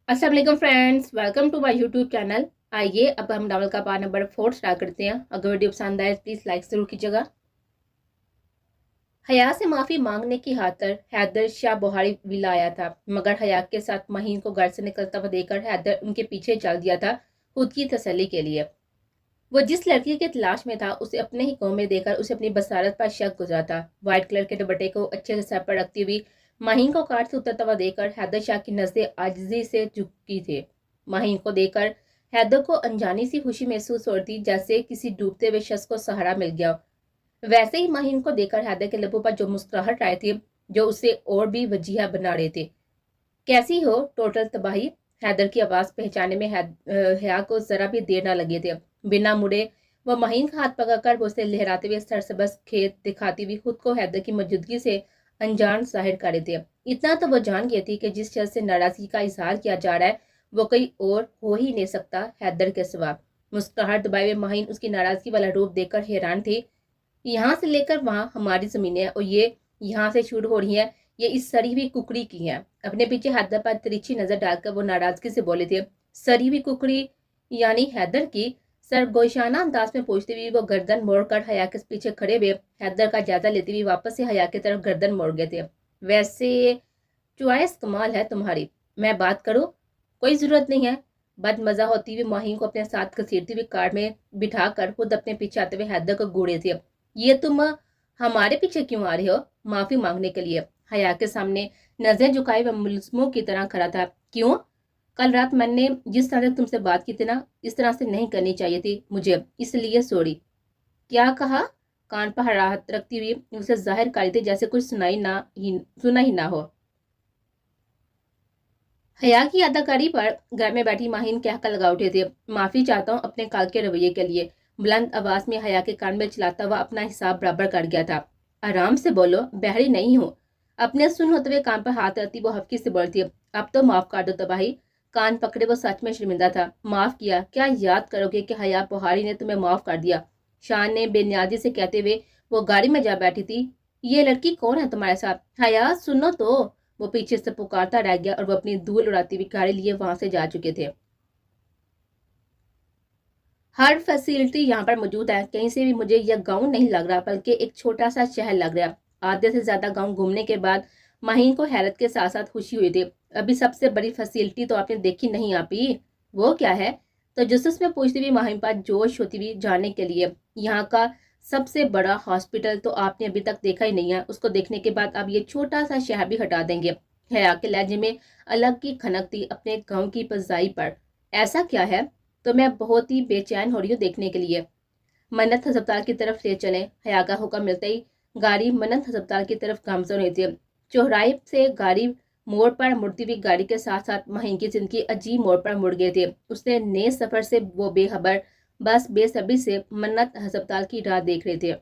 अस्सलाम वालेकुम friends, welcome to my YouTube channel. आइए अब हम नावल का पार्ट नंबर 4 स्टार्ट करते हैं। अगर वीडियो पसंद आए प्लीज़ लाइक ज़रूर कीजिएगा। हया से माफ़ी मांगने की खातिर हैदर शाह बुहारी विला आया था, मगर हया के साथ महीन को घर से निकलता हुआ देखकर हैदर उनके पीछे चल दिया था खुद की तसल्ली के लिए। वो जिस लड़की की तलाश में था उसे अपने ही गाँव में देखकर उसे अपनी बसारत पर शक गुजरा था। व्हाइट कलर के दुपट्टे को अच्छे से सर पर रखती हुई माहीन को कार से उतरता हुआ देखकर हैदर शाह की नजरें आजिजी से झुकी थी। माहीन को देखकर हैदर को अनजानी सी खुशी महसूस हो रही, जैसे किसी डूबते हुए शख्स को सहारा मिल गया। वैसे ही माहीन को देखकर हैदर के लबों पर जो मुस्कुराहट आए थे, जो उसे और भी वजीहा बना रहे थे। कैसी हो टोटल तबाही? हैदर की आवाज पहचाने में हया को जरा भी देर न लगे थे। बिना मुड़े वह महीन का हाथ पकड़कर उसे लहराते हुए सरसब्ज खेत दिखाती हुई खुद को हैदर की मौजूदगी से अनजान जाहिर कर रहे थे। इतना तो वो जान गई थी कि जिस शख्स से नाराजगी का इजहार किया जा रहा है वो कोई और हो ही नहीं सकता हैदर के सिवा। मुस्कुराहट दबाए हुए महीन उसकी नाराजगी वाला रूप देखकर हैरान थे। यहाँ से लेकर वहां हमारी जमीनें हैं और ये यहाँ से शुरू हो रही है, ये इस सड़ी हुई कुकड़ी की है। अपने पीछे हैदर पर तिरछी नजर डालकर वो नाराजगी से बोले थे, सड़ी हुई कुकड़ी यानी हैदर की? सरगोशाना अंदाज में पूछते हुए वो गर्दन मोड़कर हया के पीछे खड़े हुए हैदर का जायजा लेते हुए वापस से हया की तरफ गर्दन मोड़ गए थे। वैसे चॉइस कमाल है तुम्हारी, मैं बात करूं? कोई जरूरत नहीं है। बदमजा होती हुई माहीन को अपने साथ घसीटती हुई कार में बिठाकर खुद अपने पीछे आते हुए हैदर को घूरे थे। ये तुम हमारे पीछे क्यों आ रहे हो? माफी मांगने के लिए। हया के सामने नजरें झुकाए वह मुलजमों की तरह खड़ा था। क्यों? कल रात मैंने जिस तरह से तुमसे बात की थी ना, इस तरह से नहीं करनी चाहिए थी मुझे, इसलिए सॉरी। क्या कहा? कान पर हराहत रखती हुई उसे जाहिर कर थी जैसे कुछ सुना ही ना हो। हया की अदाकारी पर घर में बैठी माहीन कहकर लगा उठे थे, माफी चाहता हूँ अपने काल के रवैये के लिए। बुलंद आवाज में हया के कान में चिल्लाता हुआ अपना हिसाब बराबर कर गया था। आराम से बोलो, बहरी नहीं हूँ। अपने सुन होते हुए कान पर हाथ रखती वो हफ्की से बोलती, अब तो माफ कर दो तबाही। कान पकड़े वो सच में शर्मिंदा था। माफ किया? क्या याद करोगे कि हया बुहारी ने तुम्हें माफ कर दिया? शान ने बेनियाजी से कहते हुए वो गाड़ी में जा बैठी थी। ये लड़की कौन है तुम्हारे साथ? हया सुनो तो। वो पीछे से पुकारता रह गया और वो अपनी धूल उड़ाती हुई गाड़ी लिए वहां से जा चुके थे। हर फैसिलिटी यहाँ पर मौजूद है, कहीं से भी मुझे यह गांव नहीं लग रहा बल्कि एक छोटा सा शहर लग रहा। आधे से ज्यादा गांव घूमने के बाद माहीन को हैरत के साथ साथ खुशी हुई थी। अभी सबसे बड़ी फैसिलिटी तो आपने देखी नहीं आपी। वो क्या है? तो जसूस में पूछती हुई माहीन पर जोश होती हुई जानने के लिए। यहाँ का सबसे बड़ा हॉस्पिटल तो आपने अभी तक देखा ही नहीं है, उसको देखने के बाद आप ये छोटा सा शहर भी हटा देंगे। हया के लहजे में अलग की खनक थी अपने गाँव की फजाई पर। ऐसा क्या है? तो मैं बहुत ही बेचैन हो रही हूँ देखने के लिए। मन्नत अस्पताल की तरफ ले चले। हया का हुक्म मिलते ही गाड़ी मन्नत अस्पताल की तरफ गामजन हुई थी। चौराहे से गाड़ी मोड़ पर मुड़ती हुई गाड़ी के साथ साथ महीन की जिंदगी अजीब मोड़ पर मुड़ गए थे। उसने नए सफर से वो बेखबर बस बेसब्री से मन्नत अस्पताल की राह देख रहे थे।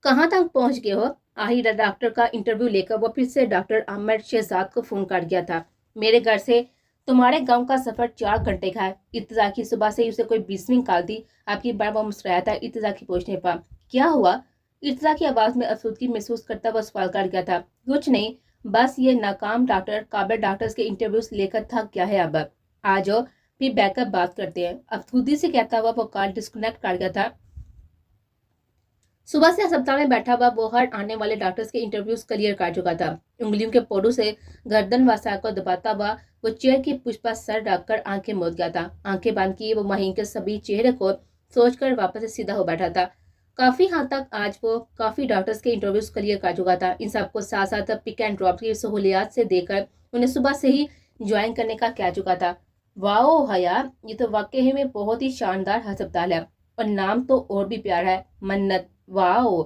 कहाँ तक पहुंच गए हो? आहिर डॉक्टर का इंटरव्यू लेकर वो फिर से डॉक्टर आमिर शहजाद को फोन कर गया था। मेरे घर से तुम्हारे गांव का सफर 4 घंटे का है। इर्तजा की सुबह से ही उसे कोई 20वीं कॉल थी। आपकी बार वो मुस्कुराया था इर्तजा की पूछने पर। क्या हुआ? इर्तजा की आवाज में अफसोदगी महसूस करता हुआ सवाल कर गया था। कुछ नहीं, बस ये नाकाम डॉक्टर काबिल डॉक्टर्स के इंटरव्यूज लेकर थक गया है। अब आ जाओ फिर बैकअप बात करते हैं। अफसोदी से कहता हुआ वो कॉल डिस्कनेक्ट कर गया था। सुबह से अस्पताल में बैठा हुआ वो हर आने वाले डॉक्टर्स के इंटरव्यूज क्लियर कर चुका था। उंगलियों के पोड़ों से गर्दन व सर को दबाता हुआ वो चेयर की पुष्प पर सर रखकर आंखें मूंद गया था। आंखें बंद किए वो महीन के सभी चेहरे को सोचकर वापस से सीधा हो बैठा था। काफी हद तक आज वो काफी डॉक्टर्स के इंटरव्यूज क्लियर कर चुका था। इन सबको साथ साथ पिक एंड ड्रॉप की सहूलियात से देकर उन्हें सुबह से ही ज्वाइन करने का कह चुका था। वाओ हया, ये तो वाकई में बहुत ही शानदार अस्पताल है और नाम तो और भी प्यारा है, मन्नत। वाओ।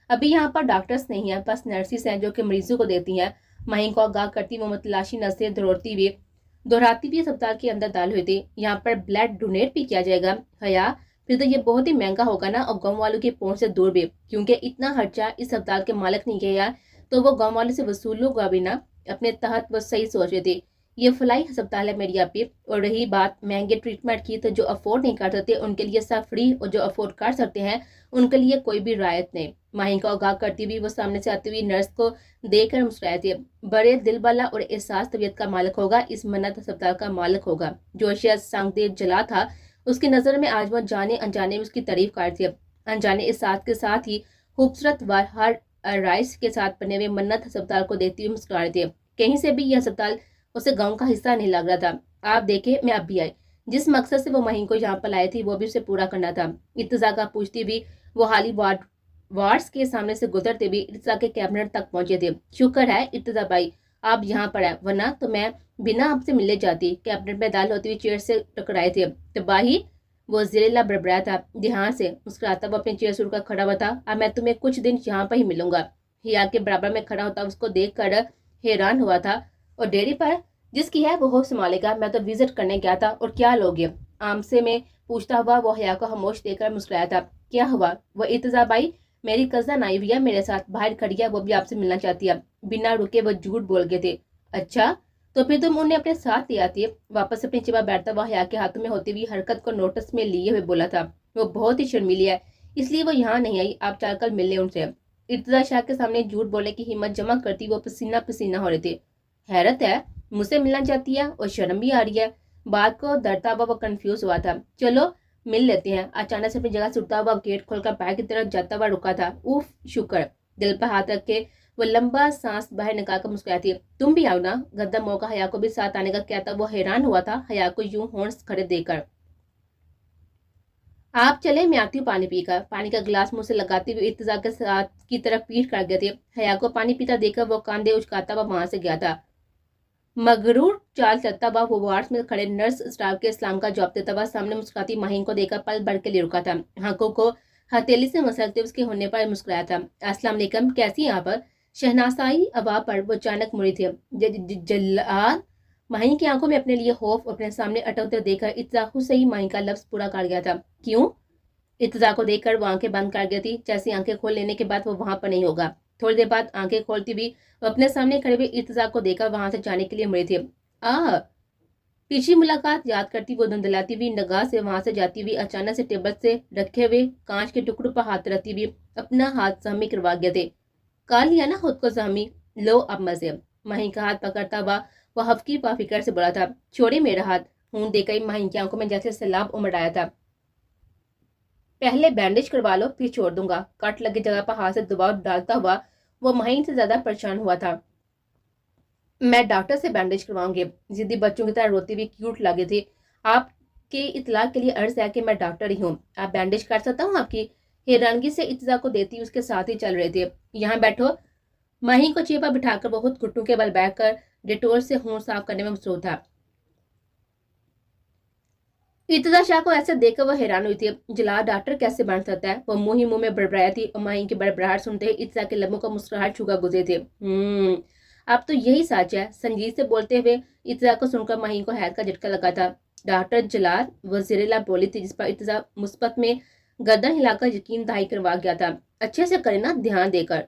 अभी यहाँ पर डॉक्टर्स नहीं है, बस नर्सिस हैं जो कि मरीजों को देती हैं। महीन को आगाह करती वो मतलाशी नजरें दोहराती हुई अस्पताल के अंदर दाल हुई थी। यहाँ पर ब्लड डोनेट भी किया जाएगा? हया, फिर तो ये बहुत ही महंगा होगा ना, और गाँव वालों की पहुंच से दूर भी, क्योंकि इतना खर्चा इस अस्पताल के मालिक नहीं किया तो वो गाँव वालों से वसूलूंगा भी ना। अपने तहत वो सही सोच रही थी। یہ فلاحی ہسپتال ہے میری آپ کی، اور رہی بات مہنگے ٹریٹمنٹ کی تو جو افورڈ نہیں کر سکتے ان کے لیے سب فری، اور جو افورڈ کر سکتے ہیں ان کے لیے کوئی بھی رعایت نہیں۔ ماہی کو آگاہ کرتی ہوئی وہ سامنے سے آتی ہوئی نرس کو دیکھ کر مسکرائی تھی۔ بڑے دل والا اور احساس طبیعت کا مالک ہوگا، اس منت ہسپتال کا مالک ہوگا۔ جو شخص سانگدیل جلا تھا اس کی نظر میں آج وہ جانے انجانے میں اس کی تعریف کر تھی، انجانے احساس کے ساتھ ہی خوبصورت و ہر رائس کے ساتھ بنے ہوئے منت ہسپتال کو دیکھتی ہوئی مسکرا رہی تھی۔ کہیں سے بھی یہ ہسپتال اسے گاؤں کا حصہ نہیں لگ رہا تھا۔ آپ دیکھیں میں اب بھی آئی، جس مقصد سے وہ مہین کو یہاں پر لائے تھی وہ بھی اسے پورا کرنا تھا۔ ارتضیٰ کا پوچھتی بھی وہ حالی وارڈز کے سامنے سے گزرتے بھی ارتضیٰ کے کیبنٹ تک پہنچے تھے۔ شکر ہے ارتضیٰ بھائی آپ یہاں پر ہیں، ورنہ تو میں بنا آپ سے ملنے جاتی۔ کیبنٹ میں داخل ہوتی ہوئی چیئر سے ٹکرائے تھے تباہی، وہ زیرلا بڑبڑایا تھا۔ دھیان سے مسکراتا وہ اپنی چیئر سے اٹھ کر کھڑا ہوا تھا۔ اب میں تمہیں کچھ دن یہاں پر ہی ملوں گا۔ ہیا کے برابر میں کھڑا ہوتا اس کو دیکھ کر حیران ہوا تھا۔ اور ڈیری پر جس کی ہے وہ ہو سنبھالے گا، میں تو وزٹ کرنے گیا تھا، اور کیا لوگے؟ آم سے میں پوچھتا ہوا وہ حیا کو خاموش دیکھ کر مسکرایا تھا۔ کیا ہوا؟ وہ ارتضیٰ بھائی میری کزن آئی ہوئی ہے میرے ساتھ، باہر کھڑی ہے، وہ بھی آپ سے ملنا چاہتی ہے۔ بنا رکے وہ جھوٹ بول گئے تھے۔ اچھا تو پھر تم انہیں اپنے ساتھ لے آتی ہے؟ واپس اپنی چپا بیٹھتا ہوا حیا کے ہاتھوں میں ہوتی ہوئی حرکت کو نوٹس میں لیے ہوئے بولا تھا۔ وہ بہت ہی شرمیلی ہے اس لیے وہ یہاں نہیں آئی، آپ چل کر مل لیں ان سے۔ ارتضیٰ شاہ کے سامنے جھوٹ بولنے کی ہمت جمع کرتی وہ پسینہ پسینہ ہو رہے تھے۔ حیرت ہے مجھ سے ملنا چاہتی ہے اور شرم بھی آ رہی ہے۔ بات کو ڈرتا ہوا وہ کنفیوز ہوا تھا۔ چلو مل لیتے ہیں۔ اچانک سے اپنی جگہ سے اٹھتا ہوا گیٹ کھول کر باہر کی طرف جاتا ہوا رکا تھا۔ اوف شکر، دل پر ہاتھ رکھ کے وہ لمبا سانس باہر نکال کر مسکرائی تھی۔ تم بھی آؤ نا؟ گدا موقع حیا کو بھی ساتھ آنے کا کہتا وہ حیران ہوا تھا حیا کو یوں ہونس کھڑے دے کر۔ آپ چلے میں آتی ہوں پانی پی کر۔ پانی کا گلاس منہ سے لگاتے ہوئے ارتضیٰ کے ساتھ کی طرف پیٹ کر گئے تھے۔ حیا کو پانی پیتا دیکھ کر وہ کاندھے اچکاتا ہوا وہاں سے گیا تھا۔ مغرور چال چلتا ہوا وہ وارڈ میں کھڑے نرس اسٹاف کے اسلام کا جواب دیتا ہوا سامنے مسکراتی مہین کو دیکھ کر پل بھر کے لیے رکا تھا۔ آنکھوں کو ہتھیلی سے مسلتے اس کے ہونے پر مسکرایا تھا۔ السلام علیکم، کیسی ہیں آپ؟ شہناسائی ابا پر وہ اچانک مڑی تھی۔ جلال مہین کی آنکھوں میں اپنے لیے خوف اپنے سامنے اٹکتے دیکھ کر ارتضیٰ خود سے ہی مہین کا لفظ پورا کر گیا تھا۔ کیوں؟ ارتضیٰ کو دیکھ کر وہ آنکھیں بند کر گئی تھی، جیسی آنکھیں کھول لینے کے بعد وہ وہاں پر نہیں ہوگا۔ تھوڑی دیر بعد آنکھیں کھولتی بھی وہ اپنے سامنے کھڑے ہوئے ارتضیٰ کو دیکھ کر وہاں سے جانے کے لیے مڑی تھی۔ پچھلی ملاقات یاد کرتی وہ دھندلاتی ہوئی نگاہ سے وہاں سے جاتی ہوئی اچانک سے ٹیبل سے رکھے ہوئے کانچ کے ٹکڑوں پر ہاتھ رکھتی ہوئی اپنا ہاتھ زخمی کروا گئے تھے۔ کر لیا نا خود کو زخمی، لو اب مزے۔ مہین کا ہاتھ پکڑتا ہوا وہ ہفکی پا فکر سے بولا تھا۔ چھوڑی میرا ہاتھ۔ خون دے کر مہین کی آنکھوں میں جیسے سیلاب امڑ آیا تھا۔ پہلے بینڈیج کروا لو پھر چھوڑ دوں گا۔ کٹ لگی جگہ پر ہاتھ سے دباؤ ڈالتا ہوا وہ مہین سے زیادہ پریشان ہوا تھا۔ میں ڈاکٹر سے بینڈیج کرواؤں گی، ضدی بچوں کی طرح روتی ہوئی کیوٹ لگی تھی۔ آپ کی اطلاع کے لیے عرض ہے کہ میں ڈاکٹر ہی ہوں، آپ بینڈیج کر سکتا ہوں آپ کی؟ حیرانگی سے ارتضیٰ کو دیتی اس کے ساتھ ہی چل رہے تھے۔ یہاں بیٹھو۔ مہین کو چیپا بٹھا کر وہ خود گھٹنوں کے بل بیٹھ کر ڈیٹول سے خون صاف کرنے میں مصروف تھا۔ ارتضیٰ شاہ کو ایسے دیکھ کر وہ حیران ہوئی تھی۔ جلال ڈاکٹر کیسے بن سکتا ہے؟ وہ منہ ہی منہ میں بڑبڑایا تھی اور مہین کی بڑبڑاہٹ سنتے ہی ارتضیٰ کے لبوں کو مسکراہٹ چھو کر گزرے تھے۔ اب تو یہی سچ ہے، سنجید سے بولتے ہوئے ارتضیٰ کو سن کر مہین کو حیرت کا جھٹکا لگا تھا۔ ڈاکٹر جلال، وہ زیرلا بولی تھی جس پر ارتضیٰ مثبت میں گردن ہلا کر یقین دہانی کروا گیا تھا۔ اچھے سے کرے نا، دھیان دے کر۔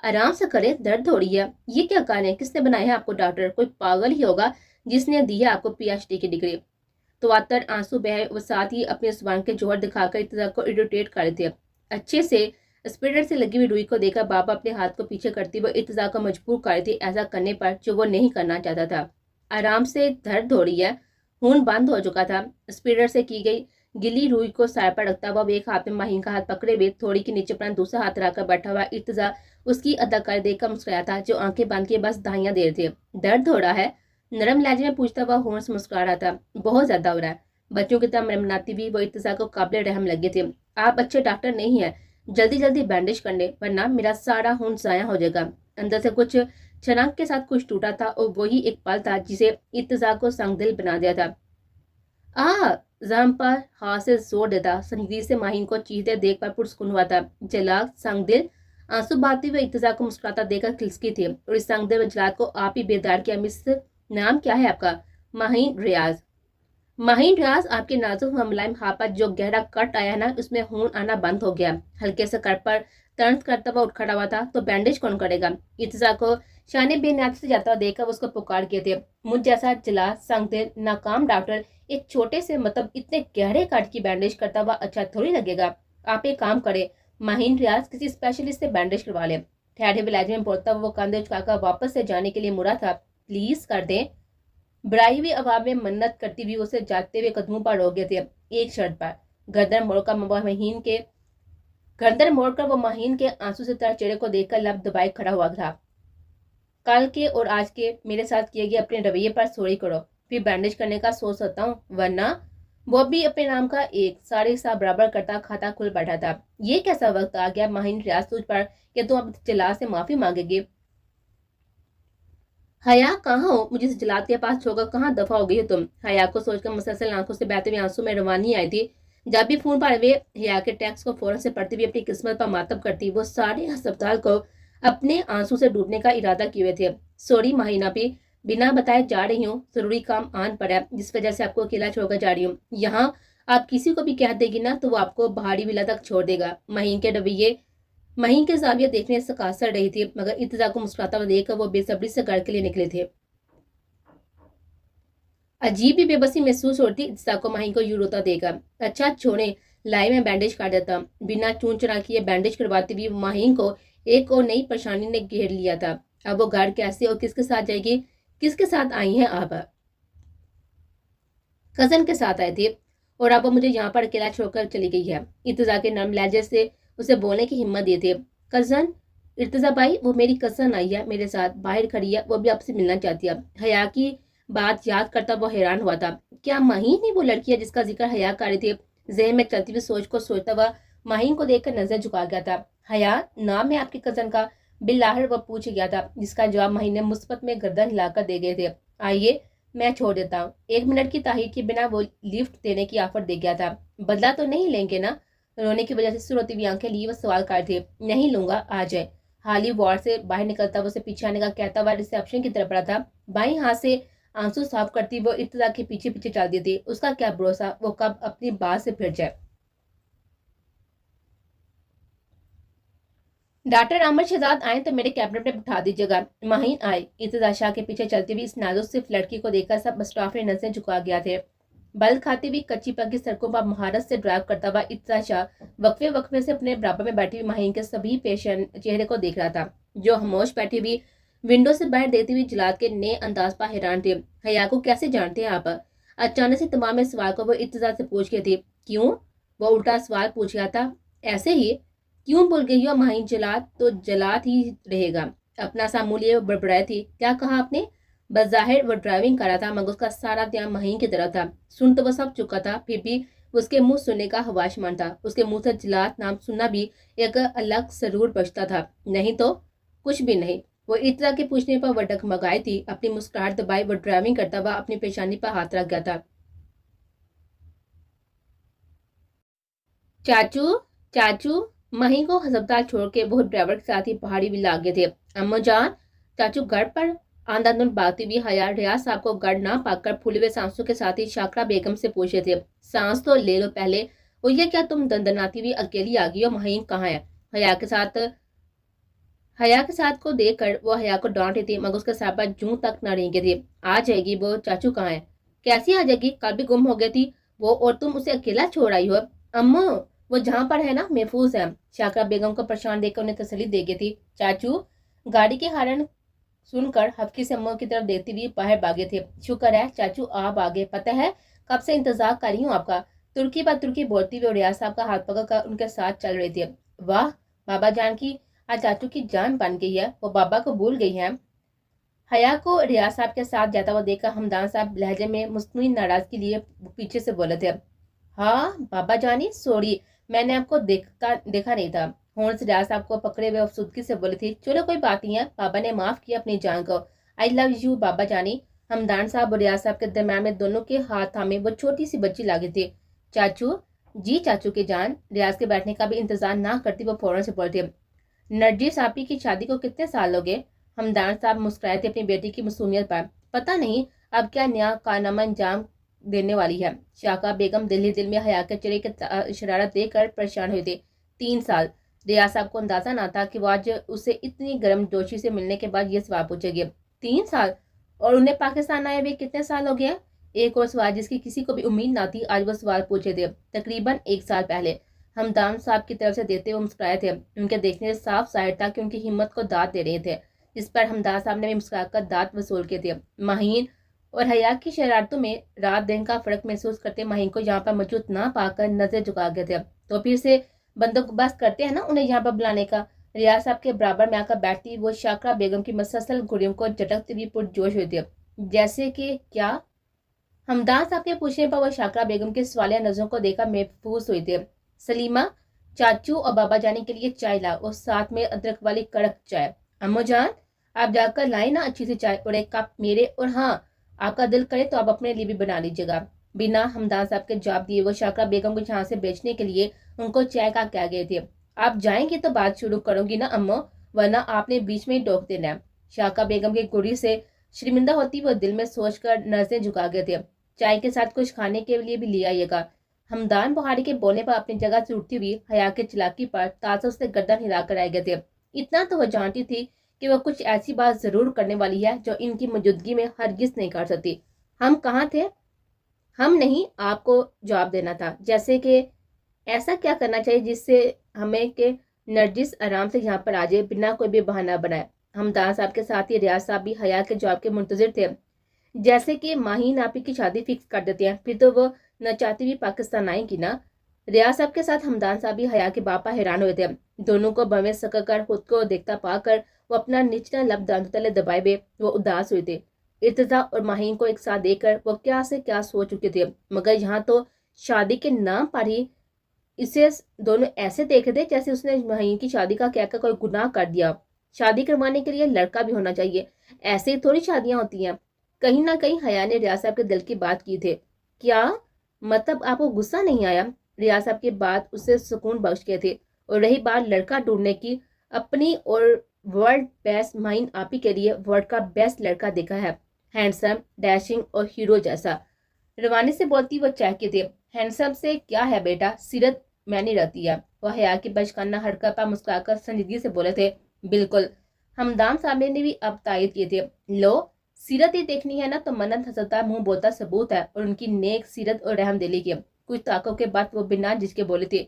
آرام سے کرے، درد ہو رہی ہے۔ یہ کیا کہنے ہیں؟ کس نے بنایا ہے آپ کو ڈاکٹر؟ کوئی پاگل ہی ہوگا جس نے دی ہے آپ کو PhD کی ڈگری۔ تواتر آنسو بہے وہ ساتھ ہی اپنے زبان کے جوہر دکھا کر ارتضیٰ کو اریٹیٹ کر رہے تھے۔ اچھے سے اسپیڈر سے لگی ہوئی روئی کو دیکھ کر بابا اپنے ہاتھ کو پیچھے کرتی وہ ارتضیٰ کو مجبور کر رہی تھی ایسا کرنے پر جو وہ نہیں کرنا چاہتا تھا۔ آرام سے، درد ہو رہی ہے۔ خون بند ہو چکا تھا۔ اسپیڈر سے کی گئی گلی روئی کو سائے پر رکھتا ہوا وہ ایک ہاتھ میں مہین کا ہاتھ پکڑے ہوئے تھوڑی کے نیچے اپنا دوسرا ہاتھ رکھ کر بیٹھا ہوا ارتضیٰ اس کی اداکاری دیکھ کر مسکرایا تھا جو آنکھیں بند کے بس دہائیاں دے رہے تھے۔ درد ہو رہا ہے؟ نرم لہجے میں پوچھتا ہوا ہون سے مسکرا رہا تھا۔ بہت زیادہ ہو رہا ہے۔ بچوں کی طرح مرمناتی بھی وہ ارتضیٰ کو قابل رحم لگے تھے۔ آپ اچھے ڈاکٹر نہیں ہیں، جلدی جلدی بینڈیج کر لیں ورنہ میرا سارا خون ضائع ہو جائے گا۔ اندر سے کچھ چھنک کے ساتھ کچھ ٹوٹا تھا اور وہی ایک پل تھا جسے ارتضیٰ کو سنگ دل بنا دیا تھا۔ زخم پر ہاتھ سے زور دیتا سنجیدگی سے مہین کو چیختے دیکھ کر پرسکون ہوا تھا۔ جلال سنگ دل؟ آنسو بہاتے ہوئے ارتضیٰ کو مسکراتا دیکھ کر کھلسکی تھی اور اس سنگ دل جلال کو آپ ہی بیدار کیا۔ مس نام کیا ہے آپ کا؟ مہین ریاض۔ مہین ریاض، آپ کے نازک و ملائم ہاتھ پر جو گہرا کٹ آیا ہے نا اس میں خون آنا بند ہو گیا۔ ہلکے سے کٹ پر طنز کرتا ہوا اٹھ کھڑا ہوا تھا۔ تو بینڈیج کون کرے گا؟ ارتضیٰ کو शाह ने बेनियाती से जाता हुआ देखकर वो उसको पुकार किए थे। मुझ जैसा जला संगदिल नाकाम डॉक्टर एक छोटे से इतने गहरे काट की बैंडेज करता हुआ अच्छा थोड़ी लगेगा। आप एक काम करें, माहिन रियाज किसी स्पेशलिस्ट से बैंडेज करवा ले। ठहरे हुए लहजे में बोलता हुआ वो कंधे झुकाकर वापस से जाने के लिए मुड़ा था। प्लीज कर दें। बुराई हुई आवाज में मन्नत करती हुई उसे जाते हुए कदमों पर रोक गए थे। एक शर्त पर। गर्दन मोड़कर वो महीन के आंसू से तर चेहरे को देखकर लब दबाए खड़ा हुआ था। कल के और आज के मेरे साथ किए गए अपने रवैये पर सॉरी करो, फिर बैंडेज करने का सोच सकता हूँ, वरना वो भी अपने नाम का एक सारे हिसाब बराबर करता खाता खुल बैठा था। ये कैसा वक्त आ गया माहिन रियाज तुझ पर कि तुम अब जलाद से माफी मांगेगी? हया कहाँ हो? मुझे जलाद के पास छोड़कर कहाँ दफा हो गई हो तुम? हया को सोचकर मुसलसल आंखों से बहते हुए आंसू में रवानी आई थी। जब भी फोन पर वे हया के टेक्स्ट को फौरन से पढ़ती हुई अपनी किस्मत पर मातब करती, वो सारे अस्पताल को अपने आंसू से डूबने का इरादा किए हुए थे। सॉरी माहिना भी, बिना बताए जा रही हूँ, जरूरी काम आन पड़ा है जिस वजह से आपको अकेला छोड़कर जा रही हूँ। यहाँ आप किसी को भी कह देगी ना तो वो आपको पहाड़ी विला तक छोड़ देगा। महीन के जाविया देखने से कासर रही थी, मगर इत्तजा को मुस्कुराता हुआ देखकर वो बेसब्री से घर के लिए निकले थे। अजीब ही बेबसी महसूस होती इत्तजा को महीन को यूं रोता देगा। अच्छा छोड़े, लाई में बैंडेज कर देता। बिना चून चुना किए बैंडेज करवाती हुई महीन को एक और नई परेशानी ने घेर लिया था। अब वो घर कैसे और किसके साथ जाएगी? किसके साथ आई हैं आप? कजन के साथ आई थी और अब वो मुझे यहाँ पर अकेला छोड़कर चली गई है। इर्तजा के नर्म लहजे से उसे बोलने की हिम्मत दी थी। कजन? इर्तजा भाई, वो मेरी कजन आई है, मेरे साथ बाहर खड़ी है, वो भी आपसे मिलना चाहती है। हया की बात याद करता वो हैरान हुआ था। क्या माहीन ही वो लड़की है जिसका जिक्र हया कर रही थी? जहन में चलती हुई सोच को सोचता हुआ माहीन को देखकर नजर झुका गया था। हया नाम है आपकी कजन का? बिल्लाहर वो पूछ गया था, जिसका जवाब माहीन ने मुस्बत में गर्दन हिलाकर दे गए थे। आइए मैं छोड़ देता हूँ। 1 मिनट की ताहीर के बिना वो लिफ्ट देने की ऑफर दे गया था। बदला तो नहीं लेंगे ना? रोने की वजह से सुरोती हुई आंखें लिए वो सवाल कर थे। नहीं लूंगा, आ जाए। हाली वार्ड से बाहर निकलता वो उसे पीछे आने का कहता हुआ रिसेप्शन की तरफ बढ़ा था। बाई हाथ से आंसू साफ करती वो इर्तजा के पीछे पीछे चलती थी। उसका क्या भरोसा वो कब अपनी बात से फिर जाए। डॉक्टर अहमद शहजाद आए तो मेरे कैबिनेट में बिठा दीजिएगा। माहीन आए। इर्तजा शाह के पीछे चलती हुई इस नाजुक सिर्फ लड़की को देखकर सब स्टाफ ने नजरें झुका गया थे। बल खाती हुई कच्ची पक्की सड़कों पर महारत से ड्राइव करता हुआ इर्तजा शाह वक्फे वक्फे से अपने बराबर में बैठी हुई माहीन के सभी पेशेंट चेहरे को देख रहा था, जो खामोश बैठी हुई विंडो से बाहर देखती हुई जलाद के नए अंदाज पर हैरान थे। हया को कैसे जानते हैं आप? अचानक से तमाम सवाल को वो इर्तजा से पूछ गई थी। क्यों? वो उल्टा सवाल पूछ गया था। ऐसे ही। क्यों भूल गई हो माहीन? जलाद तो जलाद ही रहेगा। अपना सामूल्य बड़बड़ाई थी। क्या कहा आपने? बज़ाहिर वो ड्राइविंग कर रहा था, मगर उसका सारा ध्यान माहीन की तरफ था। सुन तो वो सब चुका था, फिर भी उसके मुंह सुनने का हवाशमान था। उसके मुंह से जलाद नाम सुनना भी एक अलग सरूर बचता था। नहीं तो कुछ भी नहीं। वो इतना के पूछने पर वो डगमगाई थी। अपनी मुस्कुराहट दबाई वो ड्राइविंग करता हुआ अपनी पेशानी पर हाथ रख गया था। चाचू, चाचू। मही को अस्पताल छोड़ के वो ड्राइवर के साथ ही पहाड़ी भी लागे थे। अम्मा जान, चाचू घर पर? आंधाधुन भागती हुई हया रियाज साहब को गढ़ ना पाकर फूले हुए सांसों के साथ ही शाकरा बेगम से पूछे थे। सांस तो ले लो पहले। और ये क्या तुम दंदनाती हुई अकेली आ गई हो? महीन कहाँ है? हया के साथ को देखकर वो हया को डांट रही थी, मगर उसके साहबा जूं तक न रेंगे थे। आ जाएगी वो। चाचू कहाँ है? कैसी आ जाएगी? कल भी गुम हो गई थी वो, और तुम उसे अकेला छोड़ आई हो। अम्मा, वो जहाँ पर है ना महफूज है। शाकरा बेगम को परेशान देखकर उन्हें तसल्ली दे गई थी। चाचू गाड़ी के हॉर्न सुनकर हफ्की से अम्मा की तरफ देखती हुई बाहर भागे थे। शुक्र है चाचू आप आगे। पता है कब से इंतजार कर रही हूँ आपका। तुर्की पर तुर्की बोलती हुई रियाज साहब का हाथ पकड़ कर उनके साथ चल रही थी। वाह, बाबा जान की आज चाचू की जान बन गई है। वो बाबा को भूल गई है। हया को रियाज साहब के साथ जाता हुआ देखकर हमदान साहब लहजे में मुस्नुई नाराजगी लिए पीछे से बोले थे। हाँ बाबा जानी, सॉरी, मैंने आपको देखा नहीं था। होंठ से रियाज साहब को पकड़े हुए अफसुदगी से बोली थी। चलो कोई बात नहीं है, बाबा ने माफ किया अपनी जान को। आई लव यू बाबा जानी। हमदान साहब और रियाज साहब के दरम्यान में दोनों के हाथ थामे वो छोटी सी बच्ची लागी थी। चाचू जी, चाचू की जान। रियाज के बैठने का भी इंतजार ना करती वो फौरन से बोलते। नरजिस आपी की शादी को कितने साल हो गए? हमदान साहब मुस्कुराए थे अपनी बेटी की मासूमियत पर। पता नहीं अब क्या नया कारनामा अंजाम देने वाली है। शाका बेगम दिल ही दिल में हया के चेहरे की शरारत देखकर परेशान हुई थी। 3 साल। रियाज साहब को अंदाजा ना था कि वो आज उसे इतनी गर्म जोशी से मिलने के बाद ये सवाल पूछेगी। 3 साल? और उन्हें पाकिस्तान आए हुए कितने साल हो गए? एक और सवाल जिसकी किसी को भी उम्मीद ना थी, आज वो सवाल पूछे थे तकरीबन 1 साल पहले। हमदान साहब की तरफ से देते हुए मुस्कुराए थे। उनके देखने से साफ जाहिर था कि उनकी हिम्मत को दाद दे रहे थे, जिस पर हमदान साहब ने भी मुस्कुराकर दाद वसूल के थे। माहीन और हया की शरारतों में रात दिन का फर्क महसूस करते माहीन को यहाँ पर मौजूद ना पाकर नजर झुका गए थे। तो फिर से बंदोबस्त करते हैं ना उन्हें यहाँ पर बुलाने का। रियाज साहब के बराबर में आकर बैठती वो शाकरा बेगम की मसलसल घुड़ियों को झटकती हुई पुरजोश हुई थी। जैसे कि क्या? हमदान साहब के पूछने पर वो शाकरा बेगम के सवालिया नजरों को देखकर महफूज हुई थी। सलीमा, चाचू और बाबा जाने के लिए चाय ला, और साथ में अदरक वाली कड़क चाय। अम्मू जान, आप जाकर लाए ना अच्छी सी चाय, और एक कप मेरे, और हाँ, आपका दिल करे तो आप अपने लिए भी बना लीजिएगा। बिना हमदान साहब के जवाब दिए वो शाकरा बेगम को यहाँ से बेचने के लिए उनको चाय का कह गए थे। आप जाएंगे तो बात शुरू करूंगी ना अम्मू, वरना आपने बीच में ही टोक देना है। शाकरा बेगम की कुड़ी से शर्मिंदा होती वो दिल में सोचकर नजरें झुका गए थे। चाय के साथ कुछ खाने के लिए भी ले आइएगा। हमदान बुहारी के बोलने पर अपनी जगह से उठती हुई हया की चिलाकी पर तासुब से गर्दन हिलाकर आए गए थे। इतना तो वह जानती थी कि वह कुछ ऐसी बात जरूर करने वाली है जो इनकी मौजूदगी में हरगिज नहीं कर सकती। हम कहाँ थे? हम नहीं, आपको जवाब देना था। जैसे कि ऐसा क्या करना चाहिए जिससे हमें के नरजिस आराम से यहाँ पर आ जाए बिना कोई भी बहाना बनाए। हमदान साहब के साथ ही रियाज साहब भी हया के जवाब के मुंतजिर थे। जैसे कि माहीन आपी की शादी फिक्स कर देते हैं, फिर तो वो न चाहती भी पाकिस्तान आएंगी ना। रियाज साहब के साथ हमदान साहब भी हया के बापा हैरान हुए थे। दोनों को बमे सककर खुद को देखता पाकर वो अपना निचला लब दांतों तले दबाए हुए वो उदास हुए थे। इर्तिजा और माहीन को एक साथ देखकर वो क्या से क्या सोच चुके थे, मगर यहाँ तो शादी के नाम पर ही इसे दोनों ऐसे देख रहे थे जैसे उसने माहीन की शादी का कहकर कोई गुनाह कर दिया। शादी करवाने के लिए लड़का भी होना चाहिए, ऐसे ही थोड़ी शादियां होती हैं। कहीं ना कहीं हया ने रियाज साहब के दिल की बात की थी। क्या मतलब आपको गुस्सा नहीं आया? रियाज साहब की बात उससे सुकून बख्श गए थे। और रही बात लड़का ढूंढने की, अपनी और वर्ल्ड बेस्ट माइन आप ही के लिए वर्ल्ड का बेस्ट लड़का देखा है, हैंडसम, डैशिंग और हीरो जैसा। रवानी से बोलती वो चाहती थी। हैंडसम से क्या है बेटा, सीरत मैंने रहती है। वह हया की बचकाना हरकत पर मुस्कुराकर संजीदगी से बोले थे। बिल्कुल। हमदान साहब ने भी अब तायद किए थे। लो, सीरत ही देखनी है ना तो मन्नत हंसता मुंह बोलता सबूत है, और उनकी नेक सीरत और रहमदिली की। कुछ ताकों के बाद वो बिना जिसके बोले थे।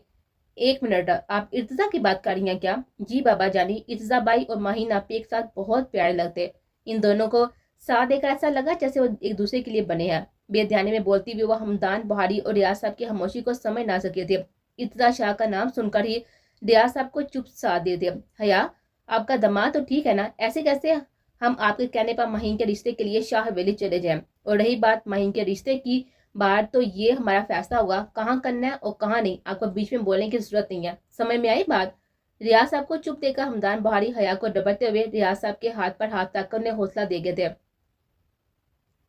1 मिनट, आप इर्तिजा की बात कर रही हैं क्या? जी बाबा जानी, इर्तिजा बाई और माहीन आपी एक साथ बहुत प्यारे लगते। इन दोनों को साथ देखकर ऐसा लगा जैसे वो एक दूसरे के लिए बने हैं। बेध्यानी में बोलती हुई वो हमदान बुहारी और रियाज साहब की खामोशी को समझ ना सके थे। इर्तिजा शाह का नाम सुनकर ही रियाज साहब को चुप साथ दे थे। हया, आपका दामाद तो ठीक है ना, ऐसे कैसे हम आपके कहने पर माहीन के रिश्ते के लिए शाह हवेली चले जाएं? और रही बात माहीन के रिश्ते की बात, तो ये हमारा फैसला होगा कहाँ करना है और कहाँ नहीं। आपको बीच में बोलने की जरूरत नहीं है, समझ में आई बात? रियाज साहब को चुप देकर हमदान बुहारी हया को डबरते हुए रियाज साहब के हाथ पर हाथ रखकर उन्हें हौसला दे गए थे।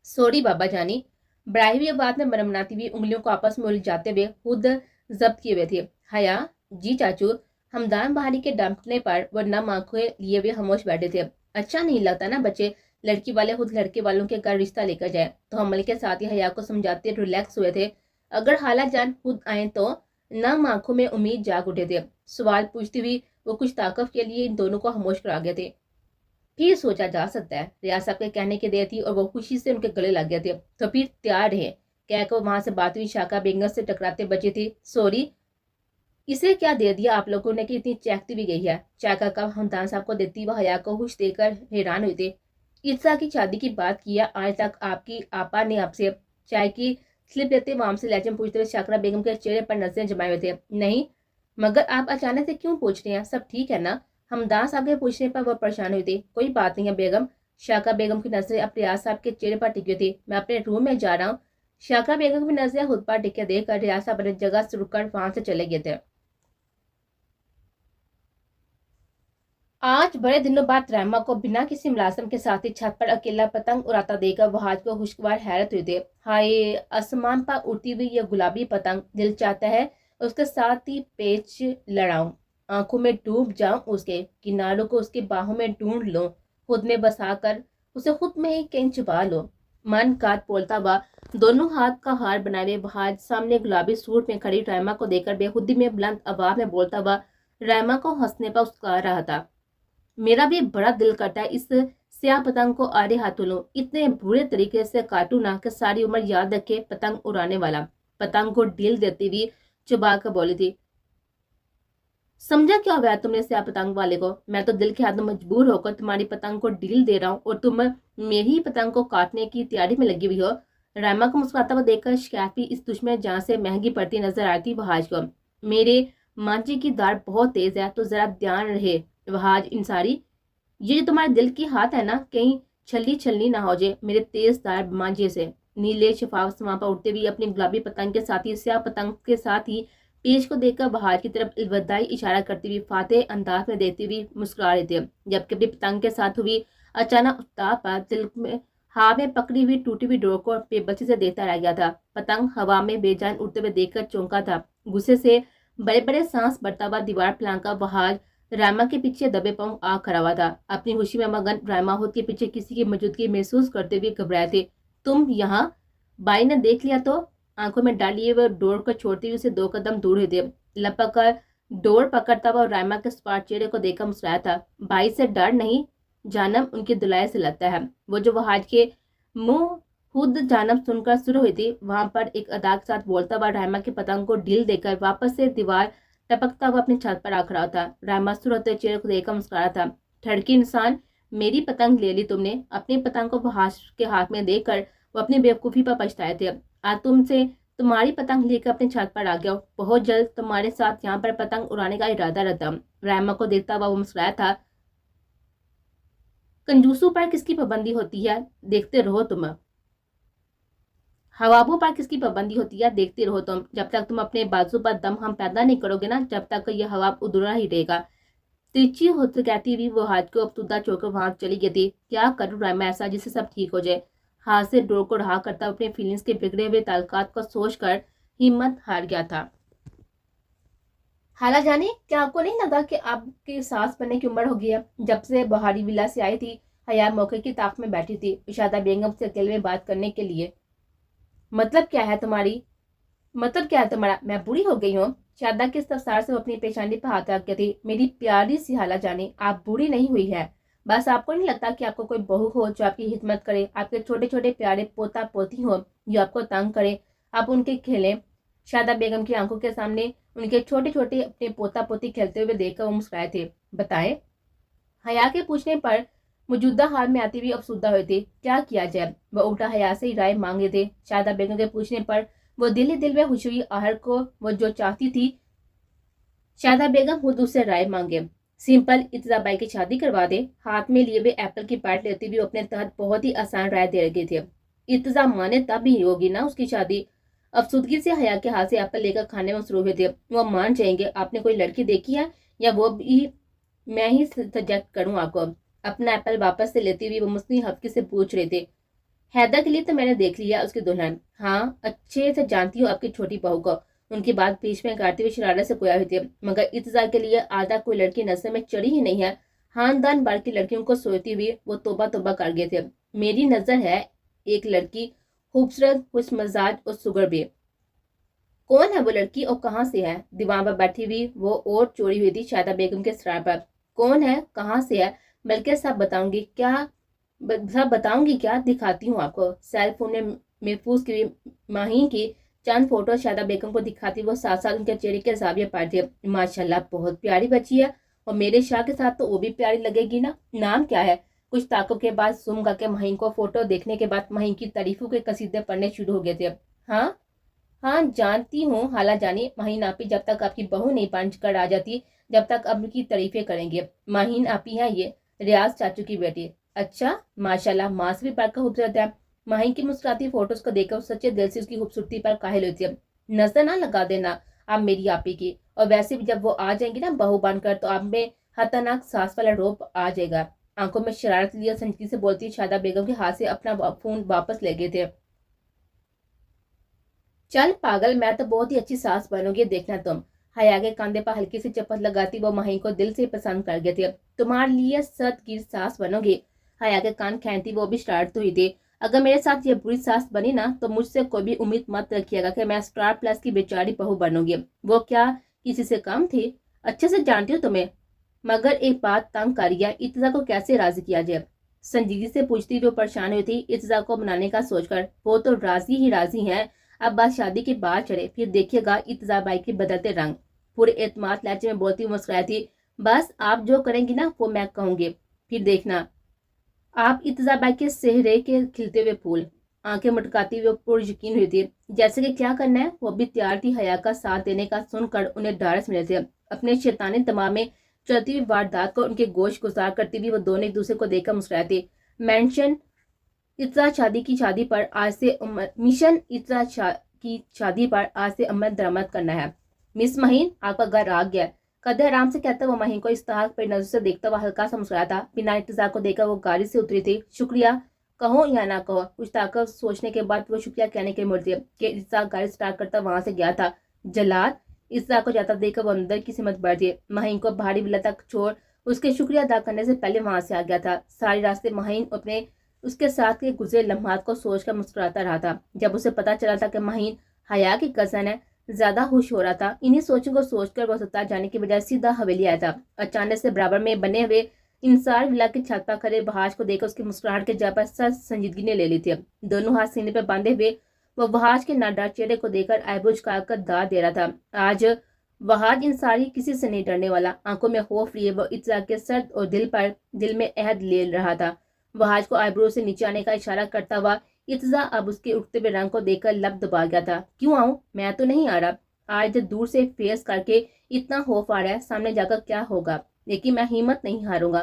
सॉरी बाबा जानी, बढ़ाई हुई बात में मनमनाती हुई उंगलियों को आपस में उलझाते हुए खुद जब्त किए हुए थे। हया, जी चाचू। हमदान बहारी के डांटने पर वो नम आंखें लिए हुए खामोश बैठे थे। अच्छा नहीं लगता ना बच्चे लड़की वाले खुद लड़के वालों के घर रिश्ता लेकर जाए। तो हमल के साथ ही हया को समझाते रिलैक्स हुए थे। अगर हाला जान खुद आए तो। नम आंखों में उम्मीद जाग उठे थे। सवाल पूछती हुई वो कुछ ताकत के लिए इन दोनों को खामोश करा गए थे। फिर सोचा जा सकता है, रियाज साहब के कहने की देर थी और वो खुशी से उनके गले लग गए थे। तो फिर तैयार रहे, कहकर वहां से बात हुई शाका बेगम से टकराते बचे थे। सॉरी, इसे क्या दे दिया आप लोगों ने कि इतनी चहकती भी गई है? चाय का कप हमदान साहब को देती वह हया को हुश देकर हैरान हुए थे। ईसा की शादी की बात किया, आज तक आपकी आपा ने आपसे चाय की स्लिप देते वहां से लहजे में पूछते हुए शाकरा बेगम के चेहरे पर नजरें जमाए हुए थे। नहीं, मगर आप अचानक से क्यों पूछ रहे हैं? सब ठीक है ना? हमदान साहब के पूछने पर वह परेशान हुई थी। कोई बात नहीं है बेगम। शाकरा बेगम की नजरें अब रियाज साहब के चेहरे पर टिकी थी। मैं अपने रूम में जा रहा हूँ। शाकरा बेगम की नजरें खुद पर टिके देखकर रियाज साहब अपनी जगह से रुककर वहां से चले गए थे। आज बड़े दिनों बाद रहमा को बिना किसी मुलाजिम के साथ ही छत पर अकेला पतंग उड़ाता देखकर वहाज को खुशगवार हैरत हुई थी। हाय, आसमान पर उड़ती हुई यह गुलाबी पतंग, दिल चाहता है उसके साथ ही पेच लड़ाऊं, आंखों में डूब जाऊं, उसके किनारों को उसकी बाहों में ढूंढ लो, खुद में बसा कर उसे खुद में ही कहीं छुपा लो। मन काट बोलता हुआ दोनों हाथ का हार बनाए हुए वहाज सामने गुलाबी सूट में खड़ी रहमा को देखकर बेखुदी में बुलंद आवाज में बोलता हुआ ریما کو ہنسنے پر اسکار رہا تھا۔ میرا بھی بڑا دل کرتا ہے اس سیاہ پتنگ کو آڑے ہاتھوں لوں، اتنے برے طریقے سے کاٹوں نہ کہ ساری عمر یاد رکھے پتنگ اڑانے والا۔ پتنگ کو ڈھیل دیتی ہوئی چبا کر بولی تھی، سمجھا کیا ہوا تم نے سیاہ پتنگ والے کو؟ میں تو دل کے ہاتھوں مجبور ہو کر تمہاری پتنگ کو ڈھیل دے رہا ہوں اور تم میری پتنگ کو کاٹنے کی تیاری میں لگی ہوئی ہو۔ ریما کو مسکراتا ہوا دیکھ کر شکایت بھی اس دشمن جان سے مہنگی پڑتی نظر آئی تھی وہاج کو۔ میرے مانجے کی داڑھ بہت تیز ہے تو ذرا دھیان رہے وہاج انصاری، یہ جو تمہارے دل کی ہاتھ ہے نا، کہیں چھلنی نہ ہو جائے میرے تیز دار مانجے سے۔ نیلے شفاف سما پر اٹھتے ہوئے اپنی گلابی پتنگ کے ساتھ ہی سیاہ پتنگ کے ساتھ ہی پیش کو دیکھ کر بہار کی طرف الوداعی اشارہ کرتی ہوئی فاتح انداز میں دیتی ہوئی مسکرا رہے تھے، جبکہ اپنی پتنگ کے ساتھ ہوئی اچانک اتار پر دل میں ہاتھ میں پکڑی ہوئی ٹوٹی ہوئی ڈور کو بے بسی سے دیکھتا رہ گیا تھا۔ پتنگ ہوا میں بے جان اڑتے ہوئے دیکھ کر چونکا تھا، غصے سے بڑے بڑے سانس بھرتا ہوا دیوار پھلانگ کر بہار ریما کے پیچھے دبے پاؤں آ کھڑا ہوا تھا، اپنی خوشی میں مگن ریما خود کے پیچھے کسی کی موجودگی محسوس کرتے ہوئے گھبرائے تھے۔ تم یہاں؟ بائی نے دیکھ لیا تو آنکھوں میں ڈالیے وہ ڈور کو چھوڑتے ہوئے اسے 2 قدم دور ہوئے تھے، لپک کر ڈور پکڑتا ہوا ریما کے سپاٹ چہرے کو دیکھ کر مسکرایا تھا۔ بائی سے ڈر نہیں جانب ان کی دلائے سے لگتا ہے، وہ جو وہاج کے منہ خود جانب سن کر شروع ہوئی تھی وہاں پر ایک ادا کے ساتھ بولتا ہوا ریما کی پتنگ کو ڈھیل دے کر واپس سے دیوار ٹپکتا ہوا اپنی چھت پر آ کھڑا تھا۔ ریما سر ہوتے چہرے کو دیکھ کر مسکرایا تھا، ٹھڑکی انسان، میری پتنگ لے لی تم نے؟ اپنی پتنگ کو وہاج کے ہاتھ میں دے کر وہ اپنی بیوقوفی پر پچھتائے تھے۔ آج تم سے تمہاری پتنگ لے کر اپنی چھت پر آ گیا ہوں، بہت جلد تمہارے ساتھ یہاں پر پتنگ اڑانے کا ارادہ رہتا ہوں۔ ریما کو دیکھتا ہوا وہ مسکرایا تھا، کنجوسوں پر کس کی پابندی ہوتی ہے، دیکھتے رہو تم۔ حوابوں پر کس کی پابندی ہوتی ہے، دیکھتے رہو تم۔ جب تک تم اپنے بازو پر دم ہم پیدا نہیں کرو گے نا، جب تک یہ حواب ادھورا ہی رہے گا۔ ترچھی ہوتے کہتی ہوئی وہ ہاتھ کو افسردہ چھوڑ کر وہاں چلی گئی تھی۔ کیا کروں ریما ایسا جس سے سب ٹھیک ہو جائے؟ ہاتھ سے ڈور کو رہا کرتا اپنے فیلنگز کے بگڑے ہوئے تعلقات کو سوچ کر ہمت ہار گیا تھا۔ خالہ جانے، کیا آپ کو نہیں لگا کہ آپ کی ساس بننے کی عمر ہو گئی ہے؟ جب سے بہاری ولا سے آئی تھی حیا موقع کی طاق میں بیٹھی تھی ارشادہ بیگم سے اکیلے میں بات کرنے کے لیے۔ مطلب کیا ہے تمہارا؟ میں بوڑھی ہو گئی ہوں؟ شادہ کے استفسار سے وہ اپنی پیشانی پہ ہاتھ رکھ گئی تھی۔ میری پیاری سی خالہ جانی، آپ بوڑھی نہیں ہوئی ہے، بس آپ کو نہیں لگتا کہ آپ کو کوئی بہو ہو جو آپ کی خدمت کرے، آپ کے چھوٹے چھوٹے پیارے پوتا پوتی ہو جو آپ کو تنگ کرے، آپ ان کے کھیلیں۔ شادہ بیگم کی آنکھوں کے سامنے ان کے چھوٹے چھوٹے اپنے پوتا پوتی کھیلتے ہوئے دیکھ کر وہ مسکرائے تھے۔ بتائیں؟ حیا کے پوچھنے پر موجودہ حال میں آتی ہوئی افسردہ ہوئی تھی۔ کیا کیا جائے؟ وہ الٹا حیا سے ہی رائے مانگے تھے۔ شادہ بیگم کے پوچھنے پر وہ دل ہی دل میں خوشی ہوئی، آہر کو وہ جو چاہتی تھی شادہ بیگم خود اس سے رائے مانگے۔ سمپل، ارتضا بائی کی شادی کروا دے۔ ہاتھ میں لیے ہوئے ایپل کی بائٹ لیتے ہوئے اپنے تحت بہت ہی آسان رائے دے رہے تھے۔ ارتضا مانے تب ہی ہوگی نا اس کی شادی۔ افسردگی سے حیا کے ہاتھ سے ایپل لے کر کھانے میں مصروف ہوئے تھے۔ وہ مان جائیں گے آپ نے کوئی لڑکی دیکھی ہے یا وہ بھی میں ہی سجیکٹ کروں آپ کو؟ اپنا ایپل واپس سے لیتے ہوئے وہ مصنوعی حفقی سے پوچھ رہے تھے۔ حیدر کے لیے تو میں نے دیکھ لیا اس کی دلہن۔ ہاں، اچھے سے جانتی ہوں آپ کی چھوٹی بہو کو۔ ان کی بات بیچ میں کاٹتے ہوئے شرارت سے گویا ہوئی تھی، مگر ارتضا کے لیے آدھا کوئی لڑکی نظر میں چڑھی ہی نہیں ہے۔ خاندان بھر کی لڑکیوں کو سوچتے ہوئے وہ توبہ توبہ کر گئے تھے۔ میری نظر ہے ایک لڑکی، خوبصورت، خوش مزاج اور سگر بھی۔ کون ہے وہ لڑکی اور کہاں سے ہے؟ دیوان پر بیٹھی ہوئی وہ اور چوری ہوئی تھی شادہ بیگم کے سرار پر۔ کون ہے، کہاں سے ہے؟ بلکہ سب بتاؤں گی کیا دکھاتی ہوں آپ کو۔ سیل فون میں محفوظ کی ماہین کی چند فوٹو شادہ بیگم کو دکھاتی وہ ساتھ ساتھ ان کے چہرے کے زاویے پر تھے۔ ماشاءاللہ بہت پیاری بچی ہے، اور میرے شاہ کے ساتھ تو وہ بھی پیاری لگے گی نا۔ نام کیا ہے؟ کچھ تعقب کے بعد سم گا کے مہین کو فوٹو دیکھنے کے بعد مہین کی تعریفوں کے قصیدے پڑھنے شروع ہو گئے تھے۔ ہاں جانتی ہوں خالہ جانی، مہین آپی جب تک آپ کی بہو نہیں پنچ کر آ جاتی جب تک اب کی تعریفیں کریں گے۔ مہین آپی ہے یہ، ریاض چاچو کی بیٹی۔ اچھا، ماشاءاللہ ماں سے بھی بڑھ کر خوبصورت ہے۔ مہین کی مسکراتی فوٹوز کو دیکھ کر سچے دل سے اس کی خوبصورتی پر قائل ہوئی تھی۔ نظر نہ لگا دینا آپ میری آپی کی، اور ویسے بھی جب وہ آ جائیں گی نا بہو بن کر تو آپ میں خطرناک سانس والا روپ آ جائے گا۔ آنکھوں میں شرارت لیا سنجیدگی سے بولتی شادہ بیگم کے ہاتھ سے اپنا فون واپس لے گئے تھے۔ چل پاگل، میں تو بہت ہی اچھی ساس بنوں گی، دیکھنا تم۔ حیا کے کاندھے پر ہلکی سی چپت لگاتی وہ مہین کو دل سے پسند کر گئے تھے۔ تمہارے لیے ست گیر ساس بنو گی۔ حیا کے کان کھینتی وہ بھی شرارت ہوئی تھی۔ اگر میرے ساتھ یہ بری ساس بنی نا تو مجھ سے کوئی بھی امید مت رکھیے گا کہ میں اسٹار پلس کی بیچاری بہو بنوں گی۔ وہ کیا کسی سے کم تھی؟ अच्छे से जानती हूँ तुम्हें, मगर एक बात तंग कर गया, इत्जा को कैसे राजी किया जाए? संजीदगी से पूछती वो परेशान हुई थी इत्जा को मनाने का सोचकर। वो तो राजी ही राजी हैं, अब बात शादी के बाद चढ़े, फिर देखिएगा इत्जा बाई के बदलते रंग। पूरे एतमाद लहजे में बोलती मुस्कुराई थी, बस आप जो करेंगी ना वो मैं कहूँगी, फिर देखना आप। इत्जा बाई के चेहरे के खिलते हुए फूल, आंखें मटकाती हुए पूरी यकीन हुई थी, जैसे कि क्या करना है वो भी तैयार थी हया का साथ देने का। सुनकर उन्हें ढारस मिले थे। अपने शैतानी दिमाग में चलती हुई वारदात को उनके गोश गुजार करती हुई वो दोनों एक दूसरे को देखकर मुस्कुराए थे। मेंशन इत्जा शादी की शादी पर आज से मिशन इत्जा की शादी पर आज से अमल दरामद करना है। मिस महीन, आपका घर आ गया। कदर आराम से कहता वो महीन को इस्ताक पर नजर से देखता हुआ हल्का सा मुस्कुराया था। बिना इंतजार को देखकर वो गाड़ी से उतरी थी। शुक्रिया कहो या ना कहो, कुछ ताकत सोचने के बाद वो शुक्रिया कहने के मुड़ थी कि इस्ताक गाड़ी स्टार्ट करता वहां से गया था। जलाद इस्ताक को जाता देखकर वो अंदर की सिमत बढ़ थी। महीन को भारी बिल्ला तक छोड़ उसके शुक्रिया अदा करने से पहले वहां से आ गया था। सारे रास्ते महीन अपने उसके साथ के गुजरे लम्हात को सोचकर मुस्कुराता रहा था। जब उसे पता चला था कि महीन हया की कजन है, ज्यादा खुश हो रहा था। इन्हीं सोचों को सोचकर वो अस्पताल जाने के बजाय सीधा हवेली आया था। अचानक से बराबर में बने हुए इंसार विला की छत पर खड़े वहाज को देखकर उसकी मुस्कुराहट के जगह पर सच संजीदगी ने ले ली थी। दोनों हाथ सीने पर बांधे हुए वो वहाज के नादार चेहरे को देखकर आईब्रो झुकाकर दाद दे रहा था। आज वहाज इंसारी किसी से नहीं डरने वाला। आंखों में खौफ लिए वो इत्जा के सर्द और दिल में अहद ले रहा था। वहाज को आईब्रो से नीचे आने का इशारा करता हुआ इत्जा अब उसके उठते हुए रंग को देखकर लब दबा गया था। क्यों आऊं? मैं तो नहीं आ रहा। आज जब दूर से फेस करके इतना खौफ आ रहा है, सामने जाकर क्या होगा, लेकिन मैं हिम्मत नहीं हारूंगा।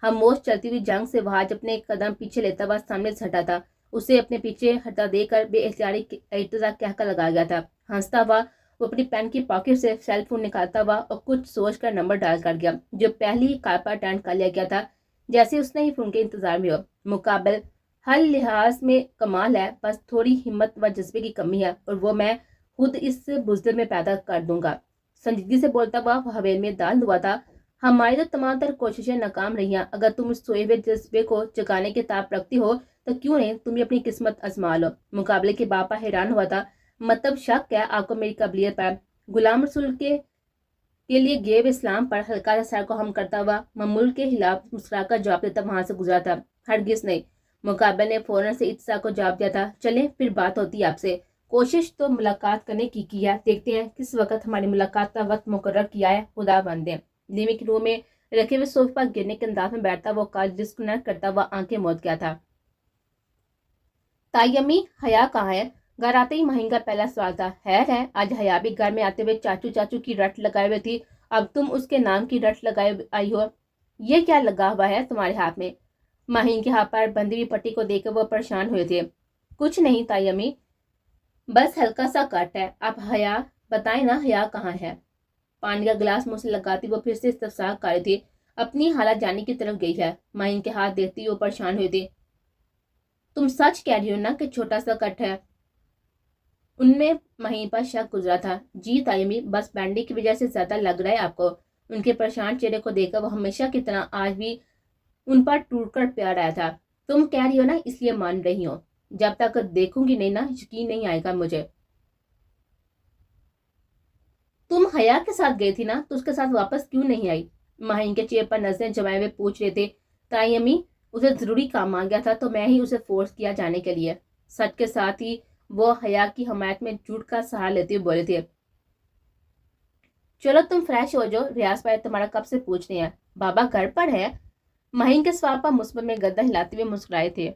खामोश चलती हुई जंग से वहाज अपने कदम पीछे लेता हुआ सामने से हटा था। उसे अपने पीछे हटा देकर बेएहतियाती इत्जा कहकर लगा गया था। हंसता हुआ वो अपनी पेन की पॉकेट से सेल फोन निकालता हुआ और कुछ सोच कर नंबर डायल कर गया, जो पहले ही कॉल पर अटेंड कर लिया गया था। जैसे उसने ही फोन के इंतजार में हो। मुकाबल हर लिहाज में कमाल है, बस थोड़ी हिम्मत व जज्बे की कमी है, और वो मैं खुद इस बुज़दिल में पैदा कर दूंगा। संजीदगी से बोलता हुआ हवेल में दाल हुआ था, हमारी तो तमाम तर कोशिशें नाकाम रही। अगर तुम इस सोए हुए जज्बे को जगाने के ताब रखती हो तो क्यों नहीं तुम अपनी किस्मत आजमा लो। मुकाबले के बापा हैरान हुआ था, मतलब शक है आपको मेरी काबिलियत पर? गुलाम रसूल के लिए गेब इस्लाम पर हल्का सा सर को हम करता हुआ ममूल के खिलाफ मुस्कुराकर जवाब देता वहां से गुजरा था। हरगिज नहीं। मुकाबले ने फौरन से इत्सा को जवाब दिया था, चलें फिर बात होती है आपसे। कोशिश तो मुलाकात करने की है, देखते हैं किस वक्त हमारी मुलाकात का वक्त मुकर्रर किया है, खुदा बंदे। लिविंग रूम में रखे हुए सोफे पर गिरने के अंदाज में बैठता वो कॉल डिस्कनेक्ट करता हुआ आंखें मूंद गया था। ताई अम्मी, हया कहाँ है? घर आते ही महीन का पहला सवाल था। खैर है, आज हया भी घर में आते हुए चाचू चाचू की रट लगाए हुए थी, अब तुम उसके नाम की रट लगाए आई हो। ये क्या लगा हुआ है तुम्हारे हाथ में? महीन के हाथ पर बंधी हुई पट्टी को देखकर वो परेशान हुए थे। कुछ नहीं ताई अम्मी, बस हल्का सा कट है। आप हया बताए ना, हया कहाँ है? पानी का गिलास मुंह से लगाती वो फिर से इस्तफसार कर रही थी। अपनी हालत जानने की तरफ गई है। महीन के हाथ देखती वो परेशान हुई थी। तुम सच कह रही हो ना कि छोटा सा कट है? उनमें महीन पर शक गुजरा था। जी तायमी, बस बैंडी की वजह से ज्यादा लग रहा है आपको। उनके परेशान चेहरे को देखकर वो हमेशा की तरह आज भी उन पर टूटकर प्यार आया था। तुम कह रही हो ना इसलिए मान रही हो, जब तक देखूंगी नहीं ना यकीन नहीं आएगा मुझे। तुम हया के साथ गई थी ना, तो उसके साथ वापस क्यों नहीं आई? महीन के चेहरे पर नजरें जमाए हुए पूछ रहे थे। ताई अम्मी, उसे जरूरी काम आ गया था तो मैं ही उसे फोर्स किया जाने के लिए। सच के साथ ही वो हया की हमायत में झूठ का सहारा लेते हुए बोले थे। चलो तुम फ्रेश हो जाओ, रियाज भाई तुम्हारा कब से पूछ रहे हैं। बाबा घर पर है? महीन के सवाल पर मुस्बत में गर्दन हिलाते हुए मुस्कुराए थे।